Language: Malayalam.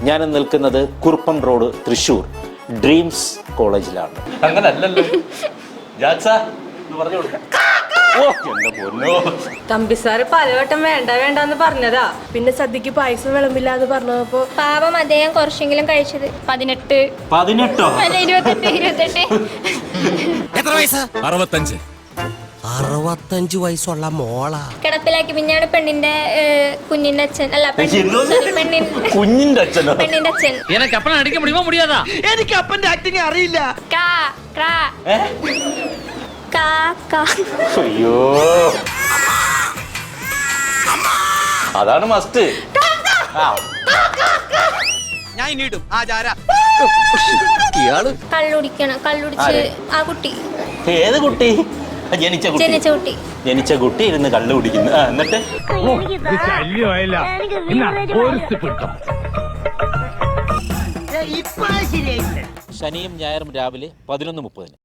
ഞാൻ നിൽക്കുന്നത് കുറുപ്പൻ റോഡ് തൃശ്ശൂർ ഡ്രീംസ് കോളേജിലാണ്. അങ്ങനല്ലല്ലോ പറഞ്ഞു കൊടുക്കാം. തമ്പി സാറ് പലവട്ടം വേണ്ടെന്ന് പറഞ്ഞതാ. പിന്നെ സദ്യക്ക് പായസം വിളമ്പില്ലാന്ന് പറഞ്ഞപ്പോ പാപം അദ്ദേഹം കുറച്ചെങ്കിലും കഴിച്ചത് 18 28 എത്ര വയസ്സാ? 65 വയസ്സുള്ള മോളാ. കിടപ്പിലാക്കി. പിന്നെയാണ് പെണ്ണിന്റെ കുഞ്ഞിന്റെ അച്ഛൻ അല്ല കുഞ്ഞിന്റെ അച്ഛനോ? പെണ്ണിന്റെ അച്ഛൻ. എനിക്ക് അപ്പനെ അടിക്കാൻ മുടിയുമോ മുടിയാതാ? എനിക്ക് അപ്പന്റെ ആക്ടിങ് അറിയില്ല. അയ്യോ അതാണ് മസ്റ്റ്. ഞാൻ ഇനിയിടും കള്ളുടിച്ച് ആ കുട്ടി. ഏത് കുട്ടി? ജനിച്ച കുട്ടി ഇരുന്ന് കള്ളു കുടിക്കുന്നു. എന്നിട്ട് ശനിയും ഞായറും രാവിലെ 11:30.